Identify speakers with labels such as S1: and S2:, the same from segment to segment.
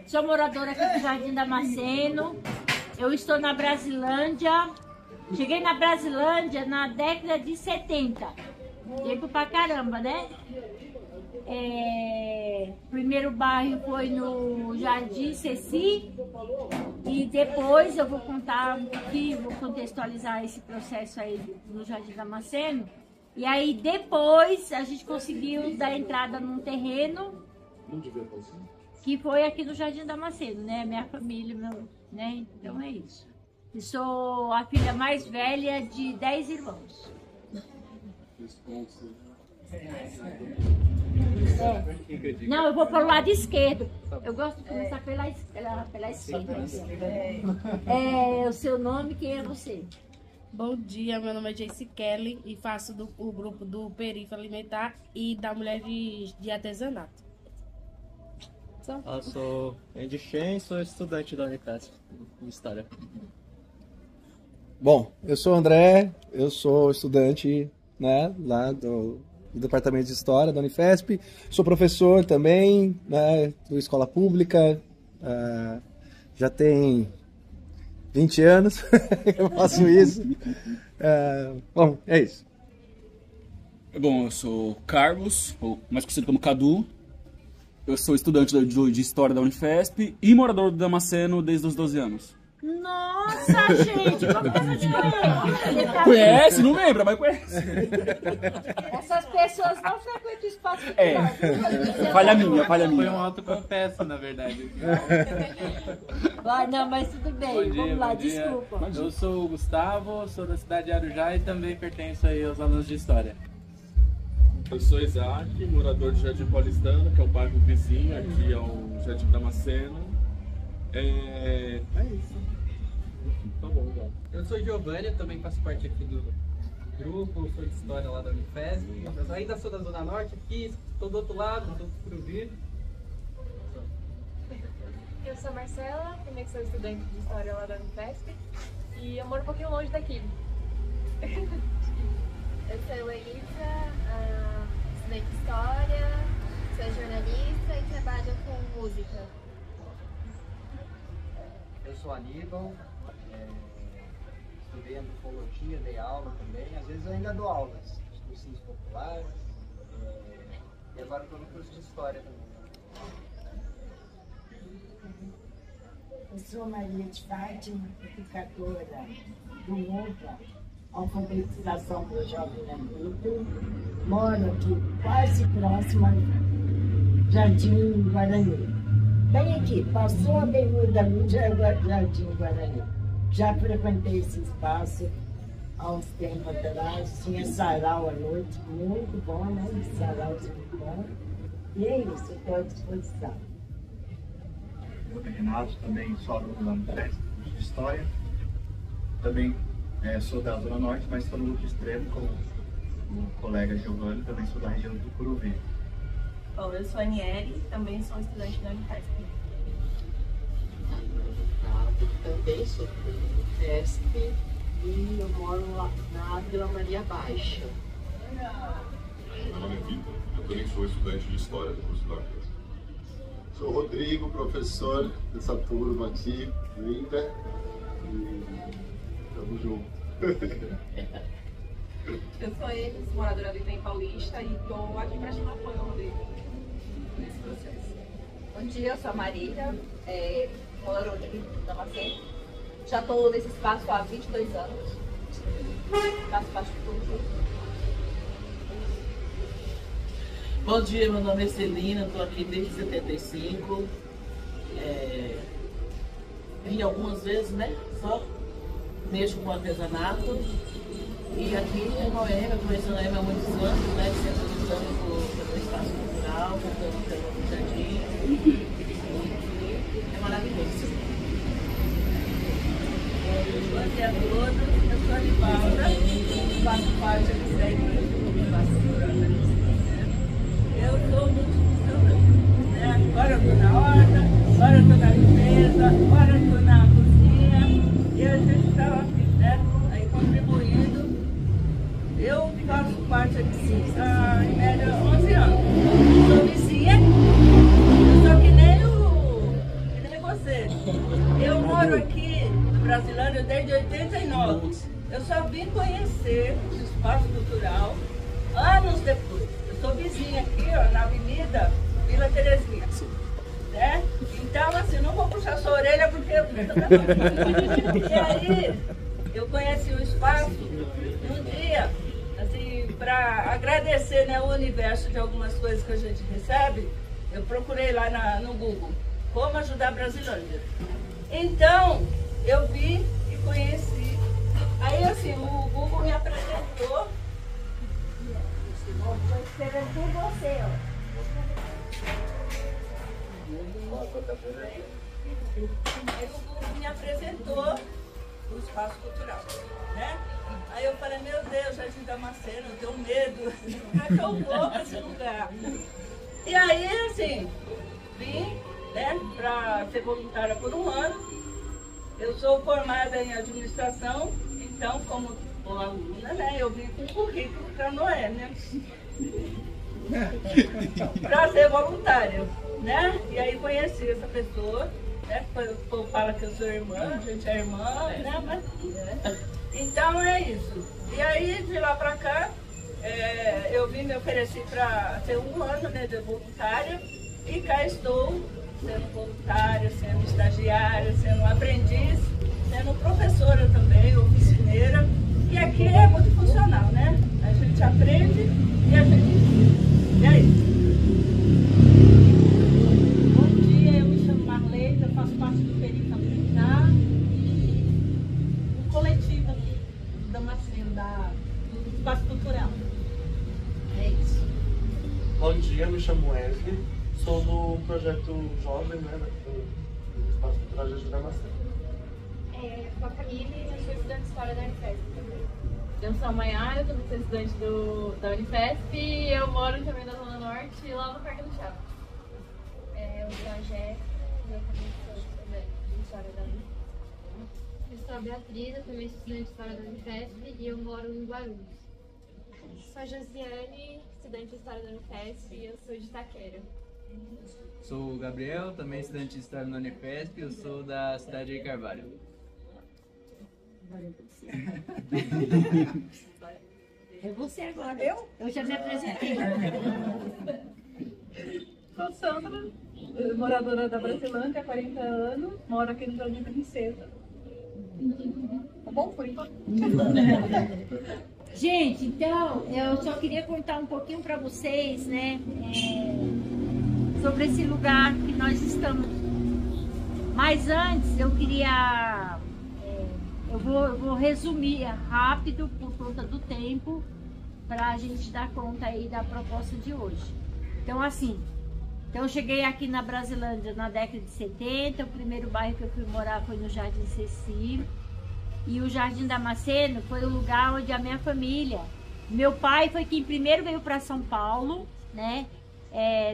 S1: Sou moradora aqui do Jardim Damasceno. Eu estou na Brasilândia. Cheguei na Brasilândia na década de 70. Tempo pra caramba, né? Primeiro bairro foi no Jardim Ceci. E depois eu vou contar um pouquinho, vou contextualizar esse processo aí no Jardim Damasceno. E aí depois a gente conseguiu dar entrada num terreno que foi aqui no Jardim Damasceno, né? Minha família, né? Então é isso. Eu sou a filha mais velha de 10 irmãos. Não, eu vou para o lado esquerdo. Eu gosto de começar pela esquerda. O seu nome, quem é você?
S2: Bom dia, meu nome é Jace Kelly e faço o grupo do Perifa Alimentar e da Mulher de Artesanato.
S3: Eu sou Andy Shen, sou estudante da Unifesp de História.
S4: Bom, eu sou o André, eu sou estudante, né, lá do Departamento de História da Unifesp. Sou professor também, né, da escola pública, já tem 20 anos que eu faço isso. Bom, é isso.
S5: Bom, eu sou Carlos, ou mais conhecido como Cadu. Eu sou estudante de História da Unifesp e morador do Damasceno desde os 12 anos.
S1: Nossa, gente, como que eu não te conheço?
S5: Conhece? Não lembra, mas conhece.
S1: Essas pessoas não frequentam o espaço.
S5: Falha minha.
S3: Foi um autoconfesso, na verdade.
S1: Não, mas tudo bem, vamos lá, desculpa.
S3: Eu sou o Gustavo, sou da cidade de Arujá e também pertenço aí aos alunos de História.
S6: Eu sou Isaac, morador de Jardim Paulistano, que é o bairro vizinho aqui ao Jardim Damasceno. É isso. Tá bom, bom.
S7: Eu sou Giovanni, também faço parte aqui do grupo, sou de História lá da Unifesp. Eu ainda sou da Zona Norte aqui, estou do outro lado, estou por vir.
S8: Eu sou a Marcela, também sou estudante de História lá da Unifesp e eu moro um pouquinho longe daqui.
S9: Eu sou a Elisa, estudante de História, sou jornalista e trabalho com música.
S10: Eu sou Aníbal, estudei antropologia, dei aula também, às vezes eu ainda dou aulas de cursinhos populares, e agora estou no curso de História também.
S11: Eu sou Maria de Fátima, educadora do MOVA, Alfabetização para o Jovem Adulto. Moro aqui quase próximo ao Jardim Guarani. Bem aqui, passou a Avenida Luz, já é o Jardim Guarani. Já frequentei esse espaço há uns tempos atrás, tinha sarau à noite, muito bom, né? Sarauzinho muito bom. E é isso, estou à disposição.
S12: Meu nome é Renato, também sou aluno da Unifesp de História. Também sou da Zona Norte, mas estou no grupo extremo com o colega Giovanni, também sou da região do Curuvi.
S13: Bom, eu sou a Aniele, também sou estudante da Unifesp.
S14: Também sou da Unifesp e eu moro lá na Vila Maria Baixa.
S15: Meu nome é Vitor, eu também sou estudante de História do curso da Unifesp. Sou o Rodrigo, professor dessa turma aqui, linda, e tamo junto.
S13: Eu sou Elis, moradora do Itaim Paulista e estou aqui para chamar apoio ao Rodrigo nesse processo.
S16: Bom dia, eu sou a Marília, moradora do Damasceno. Já estou nesse espaço há 22 anos. Faço parte de tudo.
S17: Bom dia, meu nome é Celina, estou aqui desde 75. Vim algumas vezes, né? Só mexo com artesanato. E aqui é Noêmia, conheço a Noêmia há muitos anos, né? Sempre lutando pelo espaço cultural, lutando pelo jardim. É maravilhoso.
S18: Bom dia a todos, eu sou a Livalda, faço parte do Centro de Vassoura. Eu sou multifuncionante, né? Agora eu estou na horta, agora eu estou na limpeza, agora eu estou na cozinha e a gente está aqui, né? Aí contribuindo. Eu faço parte aqui, em média, 11 anos. Sou vizinha, novo. Eu só vim conhecer o espaço cultural anos depois. Eu sou vizinha aqui, ó, na Avenida Vila Terezinha. Né? Então, assim, não vou puxar sua orelha porque eu... E aí, eu conheci o espaço um dia, assim, para agradecer, né, o universo de algumas coisas que a gente recebe. Eu procurei lá no Google, como ajudar a Brasilândia. Então, eu vi e conheci. Aí, assim, o Google me apresentou. Estou esperando por você, ó. Aí o Google me apresentou o espaço cultural, né? Aí eu falei, meu Deus, Jardim Damasceno, eu tenho medo. Como é que eu vou para esse lugar? E aí, assim, vim, né, para ser voluntária por um ano. Eu sou formada em administração, então, como aluna, né, eu vim com currículo para Noé, né? Para ser voluntária, né? E aí conheci essa pessoa, né? O povo fala que eu sou irmã, a gente é irmã, né? Mas, então é isso. E aí, de lá para cá, eu vim me oferecer para ser um ano, né, de voluntária, e cá estou, sendo voluntária, sendo estagiária, sendo aprendiz, sendo professora também, oficineira. E aqui é muito funcional, né? A gente aprende e a gente ensina. E aí? Bom dia, eu me chamo Marleita, faço parte do Perifa Militar e do coletivo aqui, do Damasceno, do Espaço Cultural. É isso.
S19: Bom dia, eu me chamo Wesley, sou do projeto Jovem, né, do Espaço Cultural de Damasceno.
S9: Com a Camila e eu sou estudante de História da Unifesp também.
S8: Eu sou a Maiara, eu também sou estudante da Unifesp e eu moro também na Zona Norte, lá no Parque do Chaves.
S9: Eu sou a Jéssica e eu também sou estudante de História da Unifesp. Eu sou a Beatriz, eu também sou estudante de História da Unifesp e eu moro em Guarulhos.
S8: Sou a Josiane, estudante de História da Unifesp e eu sou de Itaquera.
S20: Sou o Gabriel, também estudante de História da Unifesp, eu sou da cidade de Carvalho.
S1: É você agora. Eu já me apresentei.
S13: Sou Sandra, moradora da Brasilândia há 40 anos, moro aqui no Jardim Princesa. Tá bom por enquanto?
S1: Gente, então, eu só queria contar um pouquinho para vocês, né, sobre esse lugar que nós estamos. Mas antes, eu queria... Eu vou resumir rápido por conta do tempo para a gente dar conta aí da proposta de hoje. Então, assim, eu cheguei aqui na Brasilândia na década de 70, o primeiro bairro que eu fui morar foi no Jardim Ceci, e o Jardim Damasceno foi o lugar onde a minha família, meu pai foi quem primeiro veio para São Paulo, né,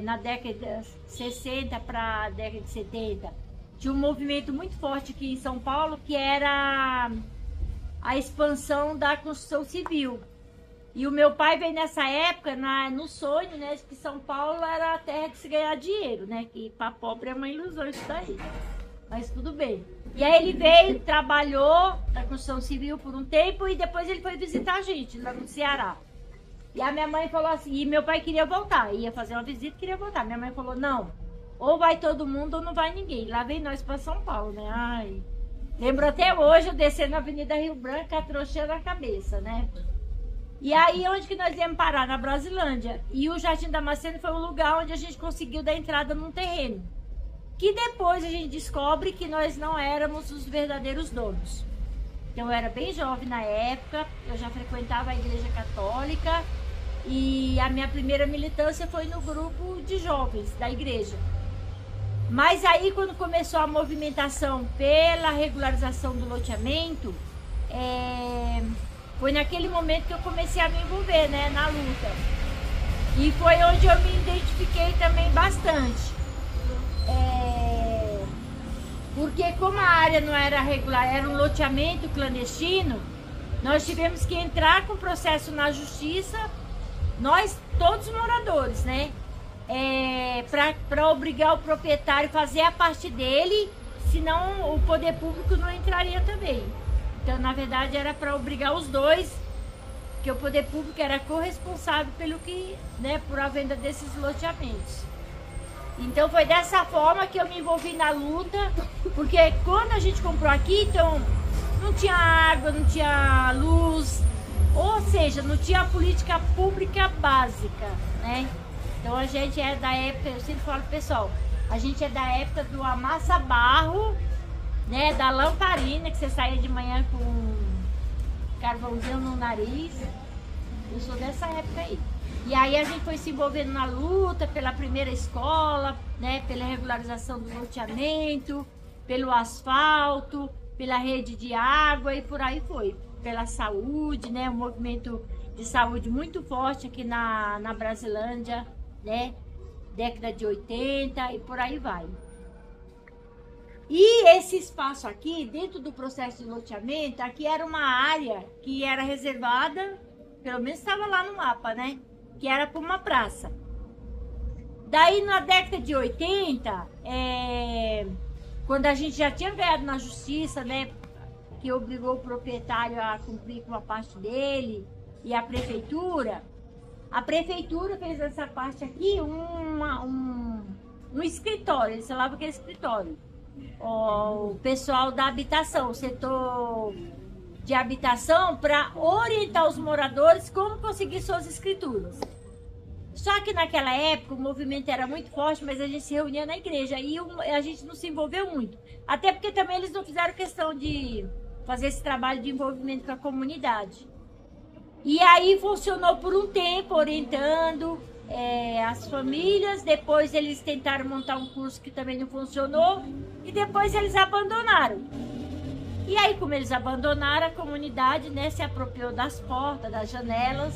S1: na década de 60 para a década de 70. Tinha um movimento muito forte aqui em São Paulo, que era a expansão da construção civil. E o meu pai veio nessa época, no sonho, né, de que São Paulo era a terra de se ganhar dinheiro, né, que para pobre é uma ilusão isso daí. Mas tudo bem. E aí ele veio, trabalhou na construção civil por um tempo e depois ele foi visitar a gente lá no Ceará. E a minha mãe falou assim, e meu pai queria voltar, ia fazer uma visita e queria voltar. Minha mãe falou, não, ou vai todo mundo ou não vai ninguém. Lá vem nós para São Paulo, né? Ai. Lembro até hoje eu descendo na Avenida Rio Branco, a trouxa na cabeça, né? E aí, onde que nós íamos parar? Na Brasilândia. E o Jardim Damasceno foi o lugar onde a gente conseguiu dar entrada num terreno. Que depois a gente descobre que nós não éramos os verdadeiros donos. Então eu era bem jovem na época, eu já frequentava a Igreja Católica e a minha primeira militância foi no grupo de jovens da igreja. Mas aí, quando começou a movimentação pela regularização do loteamento, foi naquele momento que eu comecei a me envolver, né, na luta. E foi onde eu me identifiquei também bastante. Porque como a área não era regular, era um loteamento clandestino, nós tivemos que entrar com processo na justiça, nós, todos os moradores, né? Para obrigar o proprietário a fazer a parte dele, senão o poder público não entraria também. Então, na verdade, era para obrigar os dois, que o poder público era corresponsável pelo que, né, por a venda desses loteamentos. Então foi dessa forma que eu me envolvi na luta, porque quando a gente comprou aqui, então não tinha água, não tinha luz, ou seja, não tinha política pública básica, né? Então a gente é da época, eu sempre falo pro pessoal, a gente é da época do amassa barro, né, da lamparina, que você saía de manhã com carvãozinho no nariz. Eu sou dessa época aí. E aí a gente foi se envolvendo na luta pela primeira escola, né, pela regularização do loteamento, pelo asfalto, pela rede de água e por aí foi. Pela saúde, né, um movimento de saúde muito forte aqui na Brasilândia, né, década de 80 e por aí vai. E esse espaço aqui, dentro do processo de loteamento, aqui era uma área que era reservada, pelo menos estava lá no mapa, né? Que era para uma praça. Daí na década de 80, quando a gente já tinha ganhado na justiça, né? Que obrigou o proprietário a cumprir com uma parte dele e a prefeitura fez essa parte aqui um escritório, eles falavam que era escritório. O pessoal da habitação, o setor de habitação, para orientar os moradores como conseguir suas escrituras. Só que naquela época o movimento era muito forte, mas a gente se reunia na igreja e a gente não se envolveu muito. Até porque também eles não fizeram questão de fazer esse trabalho de envolvimento com a comunidade. E aí funcionou por um tempo, orientando as famílias, depois eles tentaram montar um curso que também não funcionou, e depois eles abandonaram. E aí, como eles abandonaram, a comunidade, né, se apropriou das portas, das janelas,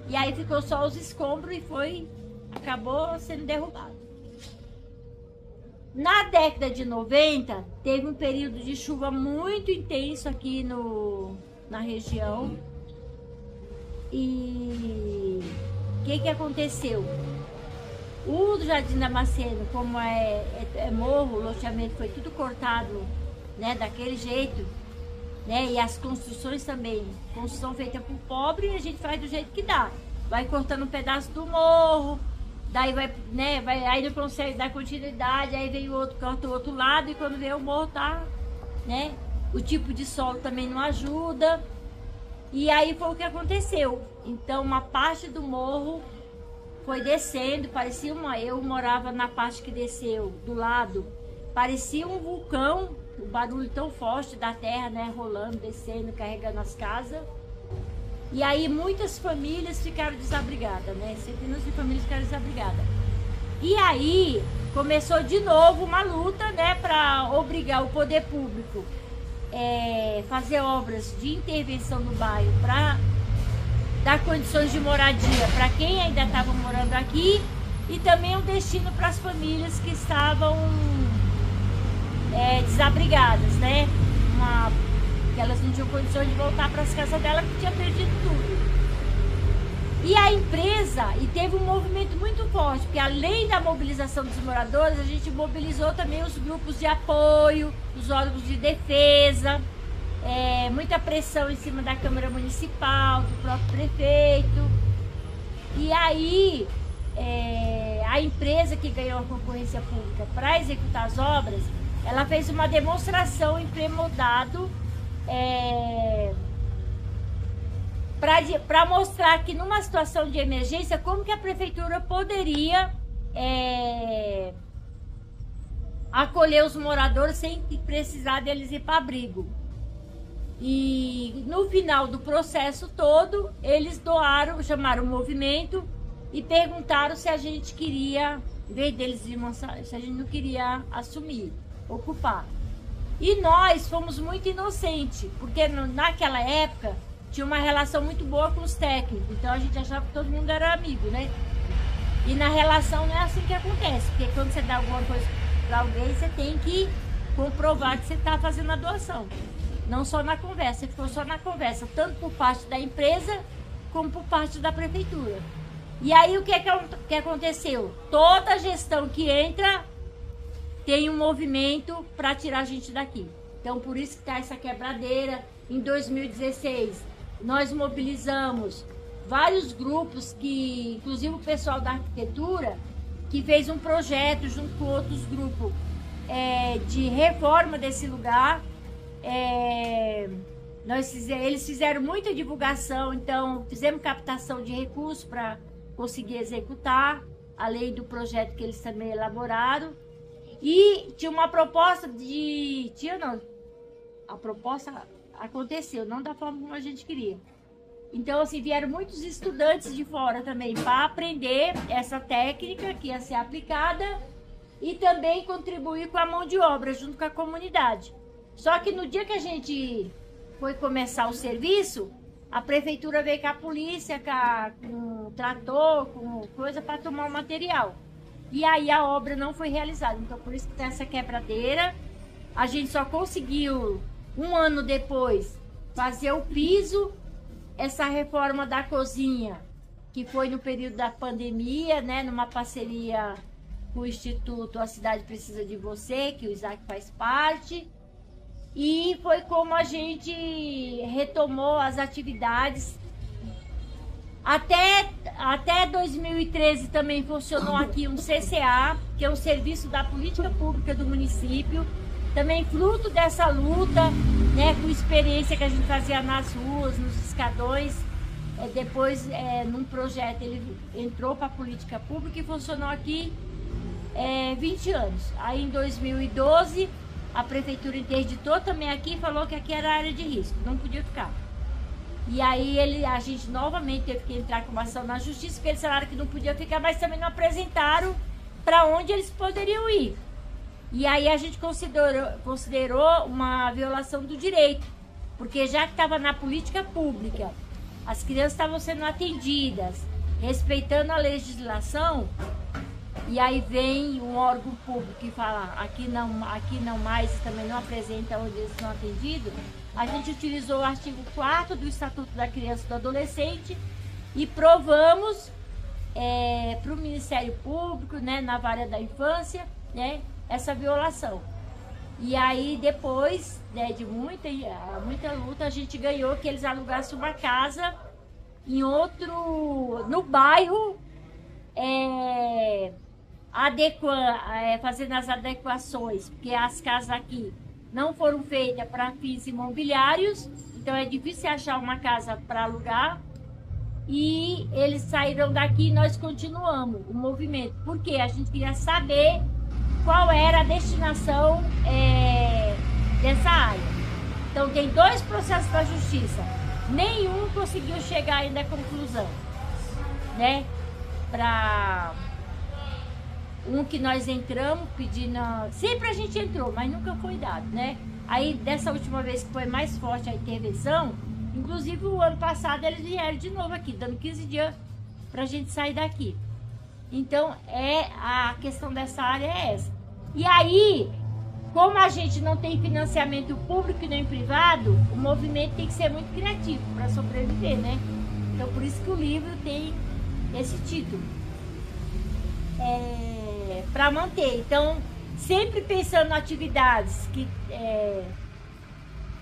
S1: e aí ficou só os escombros e acabou sendo derrubado. Na década de 90, teve um período de chuva muito intenso aqui na região. E o que aconteceu? O Jardim Damasceno, como é morro, o loteamento foi tudo cortado, né, daquele jeito, né, e as construções também, construção feita por pobre, a gente faz do jeito que dá. Vai cortando um pedaço do morro, daí aí não consegue dar continuidade, aí vem o outro, corta o outro lado, e quando vem o morro tá, né, o tipo de solo também não ajuda. E aí foi o que aconteceu. Então uma parte do morro foi descendo, parecia eu morava na parte que desceu do lado, parecia um vulcão, o barulho tão forte da terra, né, rolando, descendo, carregando as casas. E aí muitas famílias ficaram desabrigadas, né, centenas de famílias ficaram desabrigadas. E aí começou de novo uma luta, né, para obrigar o poder público fazer obras de intervenção no bairro para dar condições de moradia para quem ainda estava morando aqui e também um destino para as famílias que estavam desabrigadas, né? Que elas não tinham condições de voltar para as casas delas, que tinha perdido tudo. E a empresa, e teve um movimento muito forte, porque além da mobilização dos moradores, a gente mobilizou também os grupos de apoio, os órgãos de defesa, muita pressão em cima da Câmara Municipal, do próprio prefeito. E aí, a empresa que ganhou a concorrência pública para executar as obras, ela fez uma demonstração em pré-moldado, para mostrar que numa situação de emergência, como que a prefeitura poderia acolher os moradores sem precisar deles ir para abrigo. E no final do processo todo, eles chamaram o movimento e perguntaram se a gente queria, em vez deles se a gente não queria assumir, ocupar. E nós fomos muito inocentes, porque naquela época tinha uma relação muito boa com os técnicos, então a gente achava que todo mundo era amigo, né? E na relação não é assim que acontece, porque quando você dá alguma coisa para alguém, você tem que comprovar que você está fazendo a doação. Não só na conversa, você ficou só na conversa, tanto por parte da empresa, como por parte da prefeitura. E aí o que aconteceu? Toda gestão que entra tem um movimento para tirar a gente daqui. Então, por isso que está essa quebradeira. Em 2016, nós mobilizamos vários grupos, que, inclusive o pessoal da arquitetura, que fez um projeto junto com outros grupos de reforma desse lugar. Eles fizeram muita divulgação, então fizemos captação de recursos para conseguir executar, além do projeto que eles também elaboraram. E tinha uma proposta de... A proposta aconteceu, não da forma como a gente queria. Então, assim, vieram muitos estudantes de fora também para aprender essa técnica que ia ser aplicada e também contribuir com a mão de obra junto com a comunidade. Só que no dia que a gente foi começar o serviço, a prefeitura veio com a polícia, com trator, com coisa para tomar o material. E aí a obra não foi realizada. Então, por isso que tem essa quebradeira. A gente só conseguiu, um ano depois, fazer o piso. Essa reforma da cozinha, que foi no período da pandemia, né, numa parceria com o Instituto A Cidade Precisa de Você, que o Isaac faz parte. E foi como a gente retomou as atividades. Até 2013 também funcionou aqui um CCA, que é um serviço da política pública do município. Também fruto dessa luta, né, com experiência que a gente fazia nas ruas, nos escadões. Depois, num projeto, ele entrou para a política pública e funcionou aqui 20 anos. Aí, em 2012, a prefeitura interditou também aqui e falou que aqui era área de risco, não podia ficar. E aí, a gente novamente teve que entrar com uma ação na justiça, porque eles falaram que não podia ficar, mas também não apresentaram para onde eles poderiam ir. E aí a gente considerou uma violação do direito, porque já que estava na política pública, as crianças estavam sendo atendidas, respeitando a legislação, e aí vem um órgão público que fala aqui não mais, e também não apresenta onde eles são atendidos. A gente utilizou o artigo 4º do Estatuto da Criança e do Adolescente e provamos para o Ministério Público, né, na vara da infância, né, essa violação. E aí depois, né, de muita luta, a gente ganhou que eles alugassem uma casa no bairro, fazendo as adequações, porque as casas aqui não foram feitas para fins imobiliários, então é difícil achar uma casa para alugar. E eles saíram daqui e nós continuamos o movimento, porque a gente queria saber qual era a destinação dessa área. Então tem 2 processos da justiça, nenhum conseguiu chegar ainda à conclusão, né? Para um que nós entramos pedindo, sempre a gente entrou, mas nunca foi dado, né? Aí dessa última vez que foi mais forte a intervenção, inclusive o ano passado eles vieram de novo aqui, dando 15 dias para a gente sair daqui. Então a questão dessa área é essa. E aí, como a gente não tem financiamento público e nem privado, o movimento tem que ser muito criativo para sobreviver, né? Então, por isso que o livro tem esse título. Para manter. Então, sempre pensando em atividades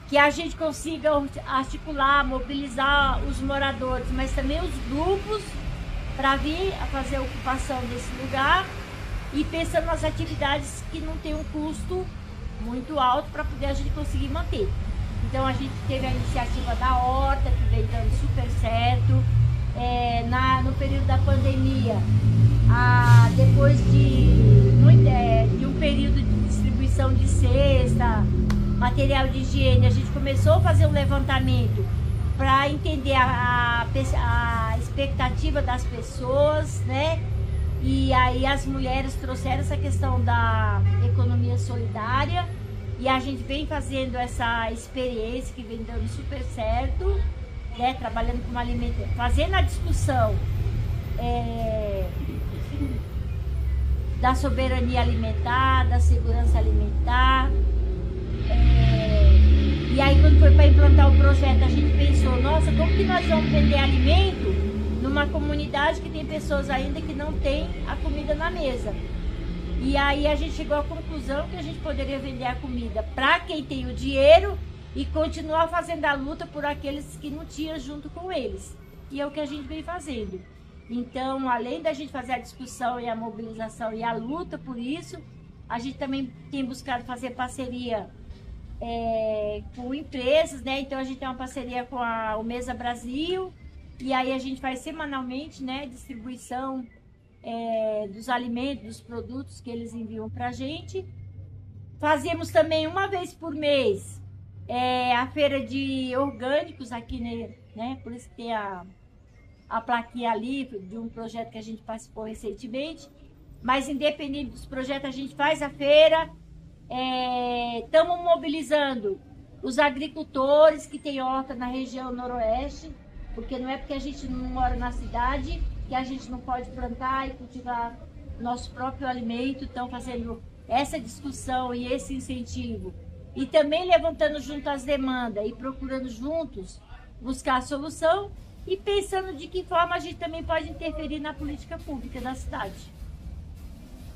S1: que a gente consiga articular, mobilizar os moradores, mas também os grupos para vir a fazer a ocupação desse lugar. E pensando nas atividades que não tem um custo muito alto para poder a gente conseguir manter. Então a gente teve a iniciativa da horta, que veio dando super certo. No período da pandemia, depois de um período de distribuição de cesta, material de higiene, a gente começou a fazer um levantamento para entender a expectativa das pessoas, né? E aí as mulheres trouxeram essa questão da economia solidária e a gente vem fazendo essa experiência que vem dando super certo, né? Trabalhando com alimentação, fazendo a discussão da soberania alimentar, da segurança alimentar. E aí quando foi para implantar o projeto, a gente pensou, nossa, como que nós vamos vender alimento numa comunidade que tem pessoas ainda que não tem a comida na mesa? E aí a gente chegou à conclusão que a gente poderia vender a comida para quem tem o dinheiro e continuar fazendo a luta por aqueles que não tinham junto com eles. E é o que a gente vem fazendo. Então, além da gente fazer a discussão e a mobilização e a luta por isso, a gente também tem buscado fazer parceria com empresas, né? Então a gente tem uma parceria com o Mesa Brasil, e aí a gente faz semanalmente, né, distribuição dos alimentos, dos produtos que eles enviam pra gente. Fazemos também uma vez por mês a feira de orgânicos aqui, né? Por isso que tem a plaquinha ali de um projeto que a gente participou recentemente. Mas independente dos projetos, a gente faz a feira. Estamos mobilizando os agricultores que têm horta na região noroeste, porque não é porque a gente não mora na cidade que a gente não pode plantar e cultivar nosso próprio alimento. Estão fazendo essa discussão e esse incentivo. E também levantando junto as demandas e procurando juntos buscar a solução e pensando de que forma a gente também pode interferir na política pública da cidade.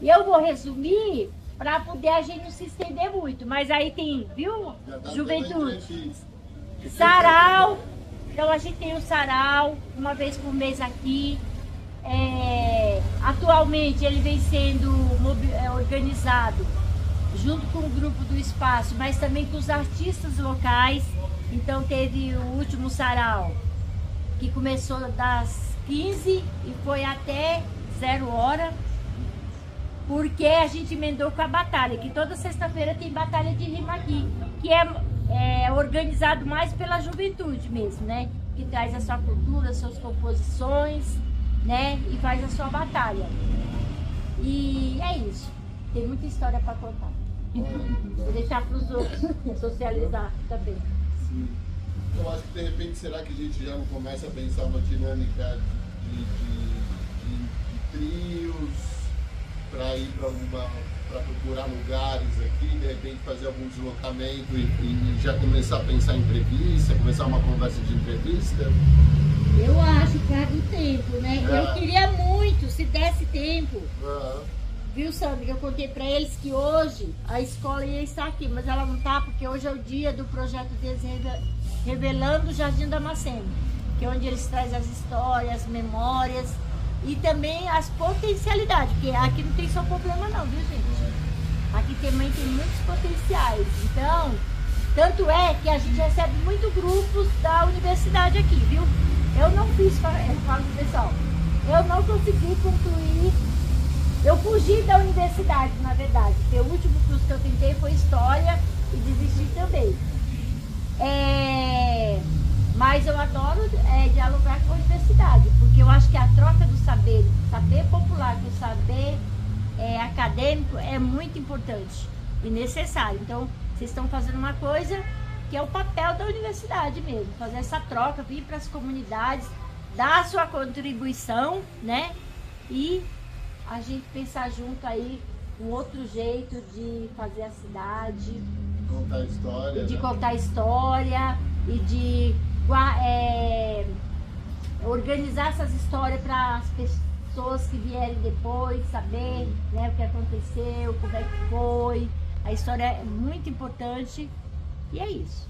S1: E eu vou resumir para poder a gente não se estender muito, mas aí tem, viu, juventude? Sarau, então a gente tem o sarau uma vez por mês aqui. Atualmente ele vem sendo organizado junto com o grupo do espaço, mas também com os artistas locais. Então teve o último sarau, que começou das 15 e foi até 0 hora. Porque a gente emendou com a batalha, que toda sexta-feira tem batalha de rima aqui, que é organizado mais pela juventude mesmo, né? Que traz a sua cultura, suas composições, né? E faz a sua batalha. E é isso. Tem muita história para contar. Vou deixar para os outros socializar também.
S15: Sim. Eu acho que de repente, será que a gente já não começa a pensar uma dinâmica de trios, para ir para procurar lugares aqui, de repente fazer algum deslocamento e já começar a pensar em entrevista, começar uma conversa de entrevista?
S1: Eu acho que é do tempo, né? Eu queria muito, se desse tempo. Viu, Sandra? Eu contei para eles que hoje a escola ia estar aqui, mas ela não está, porque hoje é o dia do projeto deles Revelando o Jardim Damasceno, que é onde eles trazem as histórias, as memórias e também as potencialidades, porque aqui não tem só problema não, viu, gente? Aqui também tem muitos potenciais. Então, tanto é que a gente recebe muitos grupos da universidade aqui, viu? Eu não fiz, eu falo pro pessoal, eu não consegui concluir, eu fugi da universidade, na verdade, porque o último curso que eu tentei foi História e desisti também. Mas eu adoro dialogar com a universidade, porque eu acho que a troca do saber popular com o saber acadêmico é muito importante e necessário. Então, vocês estão fazendo uma coisa que é o papel da universidade mesmo, fazer essa troca, vir para as comunidades, dar a sua contribuição, né? E a gente pensar junto aí um outro jeito de fazer a cidade,
S15: contar a história,
S1: de contar a história e de organizar essas histórias para as pessoas que vierem depois saber, né, o que aconteceu, como é que foi. A história é muito importante e é isso.